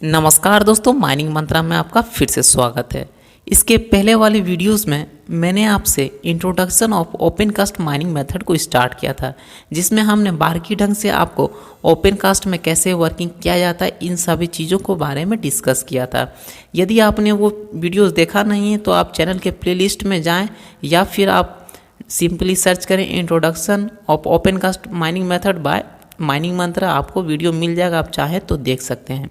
नमस्कार दोस्तों, माइनिंग मंत्रा में आपका फिर से स्वागत है। इसके पहले वाले वीडियोस में मैंने आपसे introduction of open cast mining method को स्टार्ट किया था, जिसमें हमने बारीकी ढंग से आपको ओपन कास्ट में कैसे वर्किंग किया जाता है इन सभी चीज़ों को बारे में डिस्कस किया था। यदि आपने वो वीडियोस देखा नहीं है तो आप चैनल के प्लेलिस्ट में जाएँ या फिर आप सिंपली सर्च करें introduction of open cast mining method by mining Mantra, आपको वीडियो मिल जाएगा, आप चाहें तो देख सकते हैं।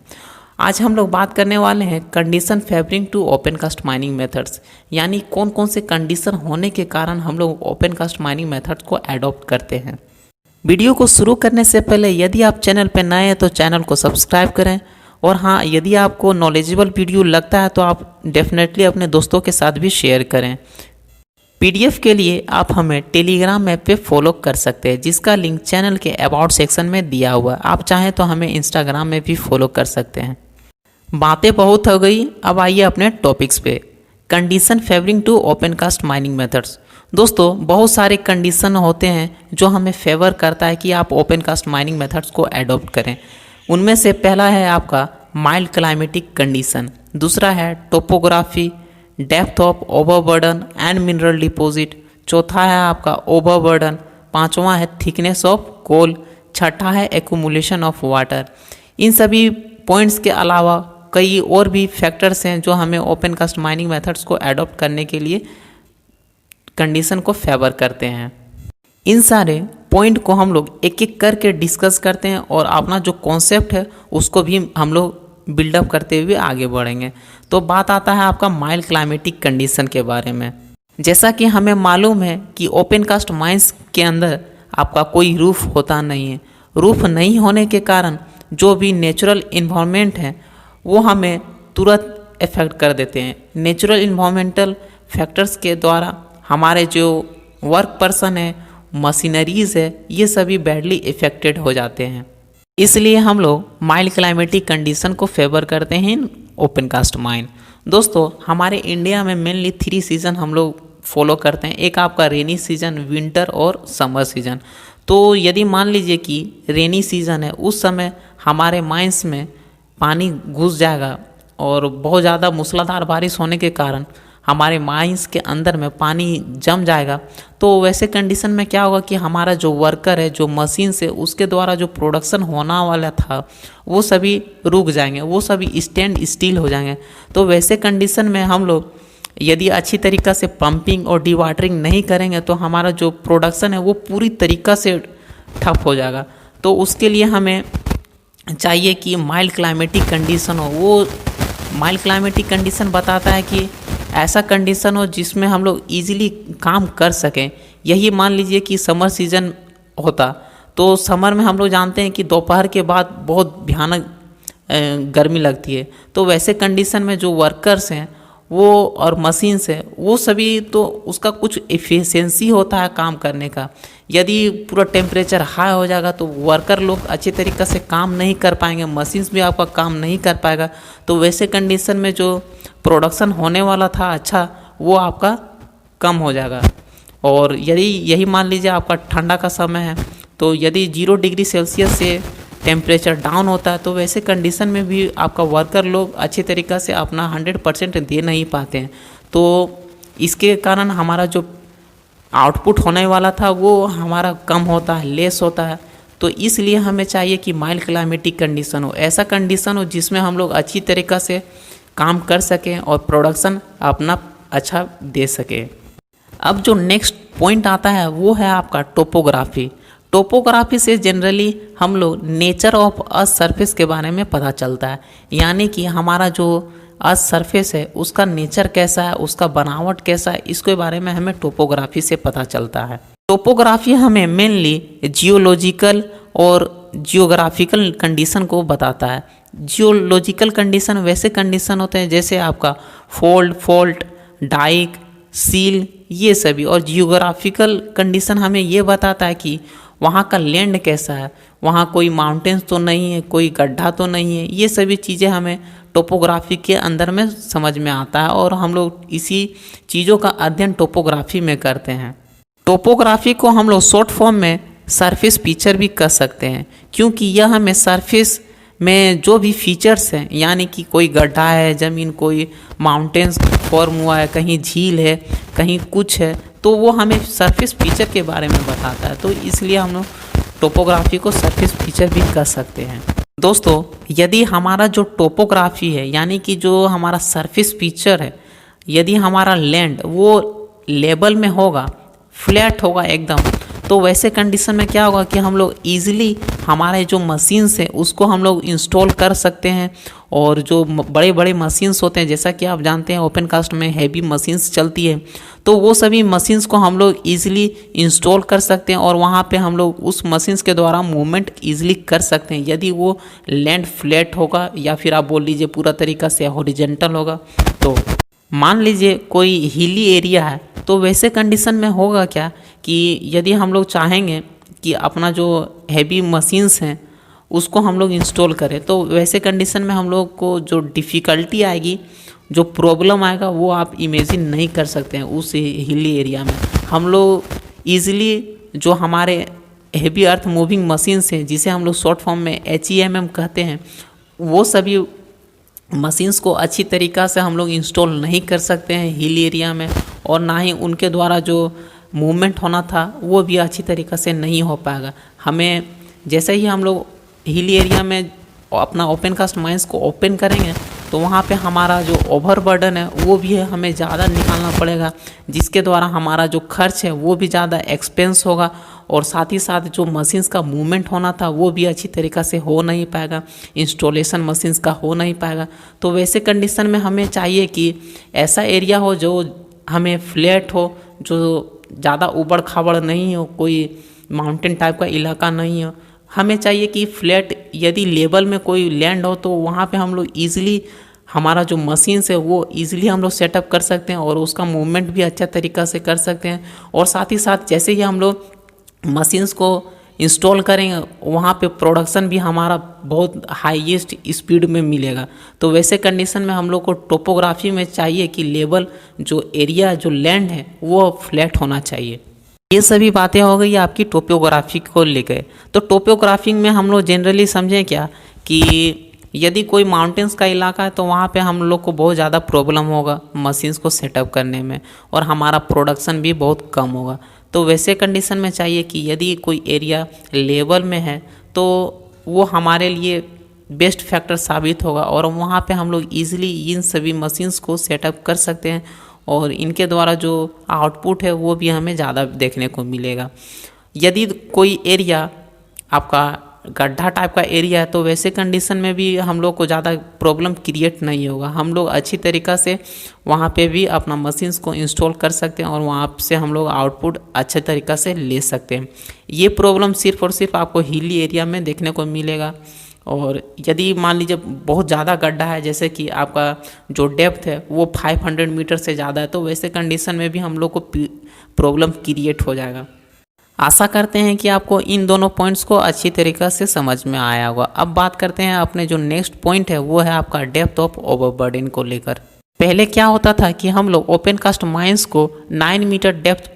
आज हम लोग बात करने वाले हैं condition favouring to open cast mining methods, यानी कौन कौन से कंडीशन होने के कारण हम लोग ओपन कास्ट माइनिंग मेथड्स को एडॉप्ट करते हैं। वीडियो को शुरू करने से पहले यदि आप चैनल पर नए हैं तो चैनल को सब्सक्राइब करें, और हाँ, यदि आपको नॉलेजेबल वीडियो लगता है तो आप डेफिनेटली अपने दोस्तों के साथ भी शेयर करें। पीडीएफ के लिए आप हमें टेलीग्राम ऐप पे फॉलो कर सकते हैं, जिसका लिंक चैनल के अबाउट सेक्शन में दिया हुआ है। आप चाहें तो हमें इंस्टाग्राम में भी फॉलो कर सकते हैं। बातें बहुत हो गई, अब आइए अपने टॉपिक्स पे। Condition favouring to open cast mining methods. दोस्तों, बहुत सारे कंडीशन होते हैं जो हमें फेवर करता है कि आप ओपन कास्ट माइनिंग मेथड्स को एडॉप्ट करें। उनमें से पहला है आपका माइल्ड क्लाइमेटिक कंडीशन, दूसरा है topography, depth of overburden and mineral deposit, चौथा है आपका ओवरबर्डन, पांचवा है थिकनेस ऑफ कोल, छठा है एक्यूमुलेशन ऑफ वाटर। इन सभी पॉइंट्स के अलावा कई और भी फैक्टर्स हैं जो हमें ओपन कास्ट माइनिंग मेथड्स को एडॉप्ट करने के लिए कंडीशन को फेवर करते हैं। इन सारे पॉइंट को हम लोग एक एक करके डिस्कस करते हैं और अपना जो कॉन्सेप्ट है उसको भी हम लोग बिल्डअप करते हुए आगे बढ़ेंगे। तो बात आता है आपका माइल्ड क्लाइमेटिक कंडीशन के बारे में। जैसा कि हमें मालूम है कि ओपन कास्ट माइंस के अंदर आपका कोई रूफ होता नहीं है। रूफ नहीं होने के कारण जो भी नेचुरल इन्वायरमेंट है वो हमें तुरंत इफेक्ट कर देते हैं। नेचुरल इन्वायरमेंटल फैक्टर्स के द्वारा हमारे जो वर्क पर्सन है, मशीनरीज है, ये सभी बैडली इफेक्टेड हो जाते हैं। इसलिए हम लोग माइल्ड क्लाइमेटिक कंडीशन को फेवर करते हैं ओपन कास्ट माइन। दोस्तों, हमारे इंडिया में मेनली 3 सीज़न हम लोग फॉलो करते हैं। एक आपका रेनी सीज़न, विंटर और समर सीज़न। तो यदि मान लीजिए कि रेनी सीज़न है, उस समय हमारे माइंस में पानी घुस जाएगा और बहुत ज़्यादा मूसलाधार बारिश होने के कारण हमारे माइंस के अंदर में पानी जम जाएगा। तो वैसे कंडीशन में क्या होगा कि हमारा जो वर्कर है, जो मशीन से उसके द्वारा जो प्रोडक्शन होना वाला था वो सभी रुक जाएंगे, वो सभी स्टैंड स्टिल हो जाएंगे। तो वैसे कंडीशन में हम लोग यदि अच्छी तरीक़ा से पंपिंग और डीवाटरिंग नहीं करेंगे तो हमारा जो प्रोडक्शन है वो पूरी तरीक़ा से ठप हो जाएगा। तो उसके लिए हमें चाहिए कि माइल्ड क्लाइमेटिक कंडीशन हो। वो माइल्ड क्लाइमेटिक कंडीशन बताता है कि ऐसा कंडीशन हो जिसमें हम लोग ईजिली काम कर सकें। यही मान लीजिए कि समर सीज़न होता तो समर में हम लोग जानते हैं कि दोपहर के बाद बहुत भयानक गर्मी लगती है। तो वैसे कंडीशन में जो वर्कर्स हैं वो और मशीन्स है वो सभी, तो उसका कुछ एफिशिएंसी होता है काम करने का। यदि पूरा टेम्परेचर हाई हो जाएगा तो वर्कर लोग अच्छी तरीक़े से काम नहीं कर पाएंगे, मशीन्स भी आपका काम नहीं कर पाएगा। तो वैसे कंडीशन में जो प्रोडक्शन होने वाला था अच्छा, वो आपका कम हो जाएगा। और यदि यही मान लीजिए आपका ठंडा का समय है, तो यदि 0 डिग्री सेल्सियस से टेम्परेचर डाउन होता है तो वैसे कंडीशन में भी आपका वर्कर लोग अच्छी तरीक़ा से अपना 100% दे नहीं पाते हैं। तो इसके कारण हमारा जो आउटपुट होने वाला था वो हमारा कम होता है, लेस होता है। तो इसलिए हमें चाहिए कि माइल्ड क्लाइमेटिक कंडीशन हो, ऐसा कंडीशन हो जिसमें हम लोग अच्छी तरीक़ा से काम कर सकें और प्रोडक्शन अपना अच्छा दे सकें। अब जो नेक्स्ट पॉइंट आता है वो है आपका टोपोग्राफी। टोपोग्राफी से जनरली हम लोग नेचर ऑफ अर्थ सरफेस के बारे में पता चलता है, यानी कि हमारा जो अर्थ सरफेस है उसका नेचर कैसा है, उसका बनावट कैसा है, इसके बारे में हमें टोपोग्राफी से पता चलता है। टोपोग्राफी हमें मेनली जियोलॉजिकल और जियोग्राफिकल कंडीशन को बताता है। जियोलॉजिकल कंडीशन वैसे कंडीशन होते हैं जैसे आपका फोल्ड, फॉल्ट, डाइक, सील, ये सभी। और जियोग्राफिकल कंडीशन हमें ये बताता है कि वहाँ का लैंड कैसा है, वहाँ कोई माउंटेन्स तो नहीं है, कोई गड्ढा तो नहीं है। ये सभी चीज़ें हमें टोपोग्राफी के अंदर में समझ में आता है और हम लोग इसी चीज़ों का अध्ययन टोपोग्राफी में करते हैं। टोपोग्राफी को हम लोग शॉर्ट फॉर्म में सरफेस पिक्चर भी कर सकते हैं, क्योंकि यह हमें सरफेस में जो भी फीचर्स हैं, यानी कि कोई गड्ढा है ज़मीन, कोई माउंटेन्स फॉर्म हुआ है, कहीं झील है, कहीं कुछ है, तो वो हमें सरफेस फीचर के बारे में बताता है। तो इसलिए हम लोग टोपोग्राफी को सरफेस फीचर भी कर सकते हैं। दोस्तों, यदि हमारा जो टोपोग्राफी है, यानी कि जो हमारा सरफेस फीचर है, यदि हमारा लैंड वो लेवल में होगा, फ्लैट होगा एकदम, तो वैसे कंडीशन में क्या होगा कि हम लोग ईजिली हमारे जो मशीन्स है उसको हम लोग इंस्टॉल कर सकते हैं। और जो बड़े बड़े मशीन्स होते हैं, जैसा कि आप जानते हैं ओपन कास्ट में हैवी मशीन्स चलती है, तो वो सभी मशीन्स को हम लोग ईजिली इंस्टॉल कर सकते हैं और वहाँ पे हम लोग उस मशीन्स के द्वारा मूवमेंट ईजिली कर सकते हैं। यदि वो लैंड फ्लैट होगा या फिर आप बोल लीजिए पूरा तरीका से हॉरिजॉन्टल होगा। तो मान लीजिए कोई हिली एरिया है, तो वैसे कंडीशन में होगा क्या कि यदि हम लोग चाहेंगे कि अपना जो हैवी मशीन्स हैं उसको हम लोग इंस्टॉल करें, तो वैसे कंडीशन में हम लोग को जो डिफ़िकल्टी आएगी, जो प्रॉब्लम आएगा, वो आप इमेजिन नहीं कर सकते हैं। उस हिली एरिया में हम लोग ईजिली जो हमारे हैवी अर्थ मूविंग मशीन्स हैं, जिसे हम लोग शॉर्ट फॉर्म में HEMM कहते हैं, वो सभी मशीन्स को अच्छी तरीक़ा से हम लोग इंस्टॉल नहीं कर सकते हैं हिल एरिया में, और ना ही उनके द्वारा जो मूवमेंट होना था वो भी अच्छी तरीक़ा से नहीं हो पाएगा। हमें जैसे ही हम लोग हिल एरिया में अपना ओपन कास्ट माइंस को ओपन करेंगे, तो वहाँ पे हमारा जो ओवरबर्डन है वो भी है, हमें ज़्यादा निकालना पड़ेगा, जिसके द्वारा हमारा जो खर्च है वो भी ज़्यादा एक्सपेंस होगा, और साथ ही साथ जो मशीन्स का मूवमेंट होना था वो भी अच्छी तरीक़ा से हो नहीं पाएगा, इंस्टॉलेशन मशीन्स का हो नहीं पाएगा। तो वैसे कंडीशन में हमें चाहिए कि ऐसा एरिया हो जो हमें फ्लैट हो, जो ज़्यादा उबड़ खाबड़ नहीं हो, कोई माउंटेन टाइप का इलाका नहीं हो। हमें चाहिए कि फ्लैट, यदि लेवल में कोई लैंड हो तो वहाँ पे हम लोग ईज़िली हमारा जो मशीन्स है वो ईज़िली हम लोग सेटअप कर सकते हैं और उसका मूवमेंट भी अच्छा तरीक़ा से कर सकते हैं। और साथ ही साथ जैसे ही हम लोग मशीन्स को इंस्टॉल करेंगे, वहाँ पे प्रोडक्शन भी हमारा बहुत हाईएस्ट स्पीड में मिलेगा। तो वैसे कंडीशन में हम लोग को टोपोग्राफी में चाहिए कि लेवल, जो एरिया, जो लैंड है वो फ्लैट होना चाहिए। ये सभी बातें हो गई आपकी टोपोग्राफी को लेकर। तो टोपोग्राफी में हम लोग जनरली समझें क्या कि यदि कोई माउंटेन्स का इलाका है तो वहाँ पे हम लोग को बहुत ज़्यादा प्रॉब्लम होगा मशीन्स को सेटअप करने में, और हमारा प्रोडक्शन भी बहुत कम होगा। तो वैसे कंडीशन में चाहिए कि यदि कोई एरिया लेवल में है तो वो हमारे लिए बेस्ट फैक्टर साबित होगा, और वहाँ पे हम लोग ईज़िली इन सभी मशीन्स को सेटअप कर सकते हैं, और इनके द्वारा जो आउटपुट है वो भी हमें ज़्यादा देखने को मिलेगा। यदि कोई एरिया आपका गड्ढा टाइप का एरिया है तो वैसे कंडीशन में भी हम लोग को ज़्यादा प्रॉब्लम क्रिएट नहीं होगा। हम लोग अच्छी तरीक़ा से वहाँ पे भी अपना मशीन्स को इंस्टॉल कर सकते हैं और वहाँ से हम लोग आउटपुट अच्छे तरीक़ा से ले सकते हैं। ये प्रॉब्लम सिर्फ और सिर्फ आपको हिली एरिया में देखने को मिलेगा। और यदि मान लीजिए बहुत ज़्यादा गड्ढा है, जैसे कि आपका जो डेप्थ है वो 500 मीटर से ज़्यादा है, तो वैसे कंडीशन में भी हम लोग को प्रॉब्लम क्रिएट हो जाएगा। आशा करते हैं कि आपको इन दोनों पॉइंट्स को अच्छी तरीक़ा से समझ में आया होगा। अब बात करते हैं अपने जो नेक्स्ट पॉइंट है, वो है आपका डेप्थ ऑफ ओवरबर्डन को लेकर। पहले क्या होता था कि हम लोग ओपन कास्ट माइंस को 9 मीटर डेप्थ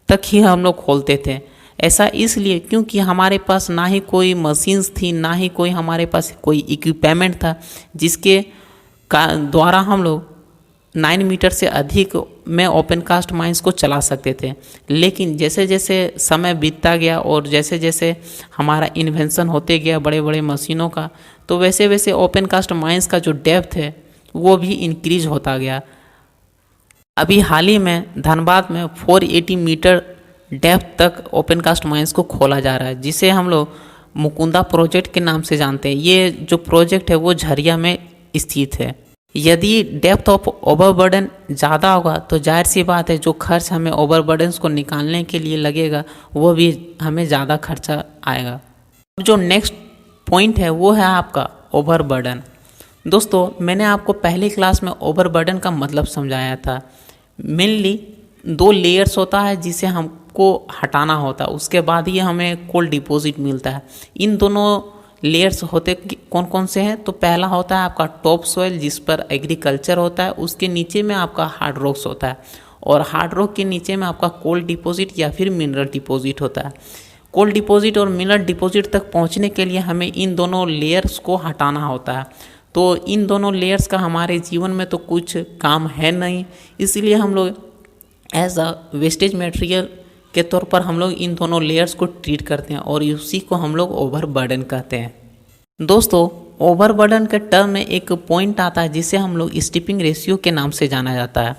तक ही हम लोग खोलते थे। ऐसा इसलिए क्योंकि हमारे पास ना ही कोई मशीन्स थी, ना ही कोई हमारे पास कोई इक्विपमेंट था जिसके द्वारा हम लोग 9 मीटर से अधिक में ओपन कास्ट माइंस को चला सकते थे। लेकिन जैसे जैसे समय बीतता गया और जैसे जैसे हमारा इन्वेंशन होते गया बड़े बड़े मशीनों का, तो वैसे वैसे ओपन कास्ट माइंस का जो डेप्थ है वो भी इंक्रीज होता गया। अभी हाल ही में धनबाद में 480 मीटर डेप्थ तक ओपन कास्ट माइंस को खोला जा रहा है, जिसे हम लोग मुकुंदा प्रोजेक्ट के नाम से जानते हैं। ये जो प्रोजेक्ट है वो झरिया में स्थित है। यदि डेप्थ ऑफ ओवरबर्डन ज़्यादा होगा तो जाहिर सी बात है जो खर्च हमें ओवरबर्डन्स को निकालने के लिए लगेगा वो भी हमें ज़्यादा खर्चा आएगा। अब जो नेक्स्ट पॉइंट है वो है आपका ओवरबर्डन। दोस्तों, मैंने आपको पहली क्लास में ओवरबर्डन का मतलब समझाया था। मेनली 2 लेयर्स होता है जिसे हमको हटाना होता है, उसके बाद ही हमें कोल डिपॉजिट मिलता है। इन दोनों लेयर्स होते कौन कौन से हैं? तो पहला होता है आपका टॉप सॉइल, जिस पर एग्रीकल्चर होता है। उसके नीचे में आपका हार्ड रॉक्स होता है, और हार्ड रॉक के नीचे में आपका कोल डिपॉजिट या फिर मिनरल डिपॉजिट होता है। कोल्ड डिपॉजिट और मिलर डिपॉजिट तक पहुंचने के लिए हमें इन दोनों लेयर्स को हटाना होता है। तो इन दोनों लेयर्स का हमारे जीवन में तो कुछ काम है नहीं, इसलिए हम लोग एज अ वेस्टेज मटेरियल के तौर पर हम लोग इन दोनों लेयर्स को ट्रीट करते हैं और उसी को हम लोग ओवरबर्डन कहते हैं। दोस्तों, ओवरबर्डन के टर्म में एक पॉइंट आता है जिसे हम लोग स्टिपिंग रेशियो के नाम से जाना जाता है।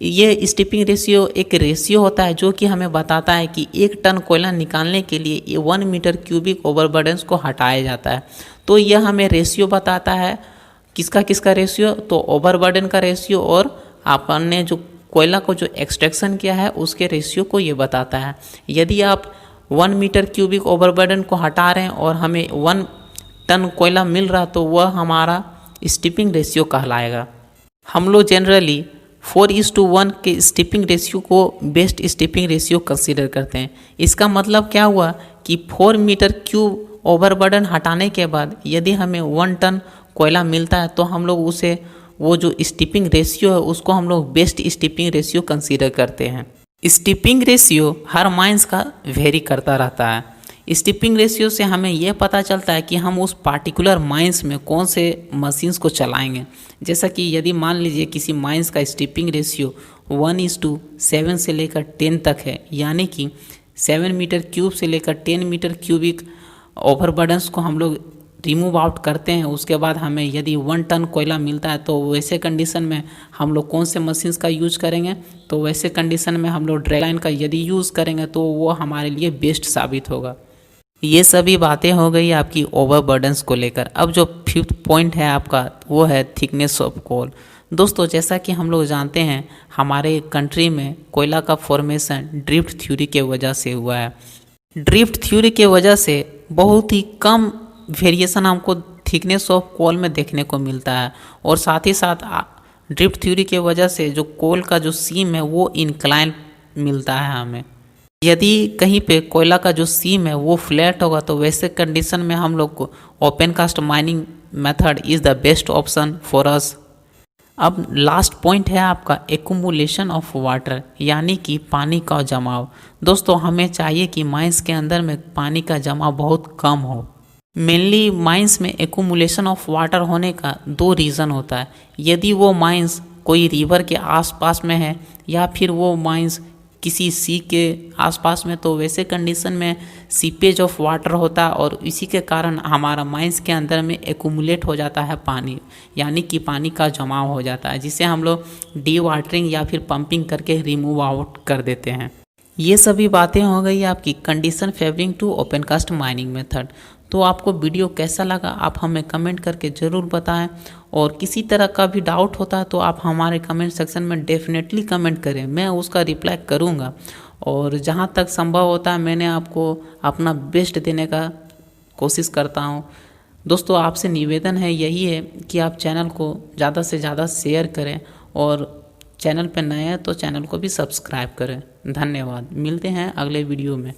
ये स्टिपिंग रेशियो एक रेशियो होता है जो कि हमें बताता है कि 1 टन कोयला निकालने के लिए 1 मीटर क्यूबिक ओवरबर्डन को हटाया जाता है। तो यह हमें रेशियो बताता है, किसका किसका रेशियो, तो ओवरबर्डन का रेशियो और आपने जो कोयला को जो एक्सट्रैक्शन किया है उसके रेशियो को ये बताता है। यदि आप 1 मीटर क्यूबिक ओवरबर्डन को हटा रहे हैं और हमें 1 टन कोयला मिल रहा तो वह हमारा स्टिपिंग रेशियो कहलाएगा। हम लोग जनरली 4:1 के स्टिपिंग रेशियो को बेस्ट स्टिपिंग रेशियो कंसीडर करते हैं। इसका मतलब क्या हुआ कि 4 मीटर क्यूब ओवरबर्डन हटाने के बाद यदि हमें 1 टन कोयला मिलता है तो हम लोग उसे वो जो स्टिपिंग रेशियो है उसको हम लोग बेस्ट स्टिपिंग रेशियो कंसीडर करते हैं। स्टिपिंग रेशियो हर माइंस का वेरी करता रहता है। स्टिपिंग रेशियो से हमें यह पता चलता है कि हम उस पार्टिकुलर माइंस में कौन से मशीन्स को चलाएंगे। जैसा कि यदि मान लीजिए किसी माइंस का स्टिपिंग रेशियो 1:7 से लेकर 10 तक है, यानी कि 7 मीटर क्यूब से लेकर 10 मीटर क्यूबिक ओवरबर्डन्स को हम लोग रिमूव आउट करते हैं, उसके बाद हमें यदि 1 टन कोयला मिलता है तो वैसे कंडीशन में हम लोग कौन से मशीन्स का यूज करेंगे, तो वैसे कंडीशन में हम लोग ड्रैगलाइन का यदि यूज़ करेंगे तो वो हमारे लिए बेस्ट साबित होगा। ये सभी बातें हो गई आपकी ओवरबर्डन्स को लेकर। अब जो 5th पॉइंट है आपका वो है थिकनेस ऑफ कोल। दोस्तों, जैसा कि हम लोग जानते हैं हमारे कंट्री में कोयला का फॉर्मेशन ड्रिफ्ट थ्योरी के वजह से हुआ है। ड्रिफ्ट थ्योरी के वजह से बहुत ही कम वेरिएशन हमको थिकनेस ऑफ कोल में देखने को मिलता है और साथ ही साथ ड्रिफ्ट थ्योरी के वजह से जो कोल का जो सीम है वो इंक्लाइन मिलता है हमें। यदि कहीं पे कोयला का जो सीम है वो फ्लैट होगा तो वैसे कंडीशन में हम लोग को open cast mining method is the best option for us. अब लास्ट पॉइंट है आपका एक्यूमुलेशन ऑफ वाटर, यानी कि पानी का जमाव। दोस्तों, हमें चाहिए कि माइंस के अंदर में पानी का जमाव बहुत कम हो। मेनली माइंस में एक्यूमुलेशन ऑफ वाटर होने का 2 रीज़न होता है। यदि वो माइंस कोई रिवर के आसपास में है या फिर वो माइंस किसी सी के आसपास में, तो वैसे कंडीशन में सीपेज ऑफ वाटर होता है और इसी के कारण हमारा माइंस के अंदर में एक्यूमुलेट हो जाता है पानी, यानी कि पानी का जमाव हो जाता है, जिसे हम लोग डी वाटरिंग या फिर पंपिंग करके रिमूव आउट कर देते हैं। ये सभी बातें हो गई आपकी condition favouring to open cast mining method. तो आपको वीडियो कैसा लगा आप हमें कमेंट करके ज़रूर बताएं, और किसी तरह का भी डाउट होता है तो आप हमारे कमेंट सेक्शन में डेफिनेटली कमेंट करें, मैं उसका रिप्लाई करूंगा। और जहां तक संभव होता है मैंने आपको अपना बेस्ट देने का कोशिश करता हूं। दोस्तों, आपसे निवेदन है यही है कि आप चैनल को ज़्यादा से ज़्यादा शेयर करें और चैनल पर नए हैं तो चैनल को भी सब्सक्राइब करें। धन्यवाद, मिलते हैं अगले वीडियो में।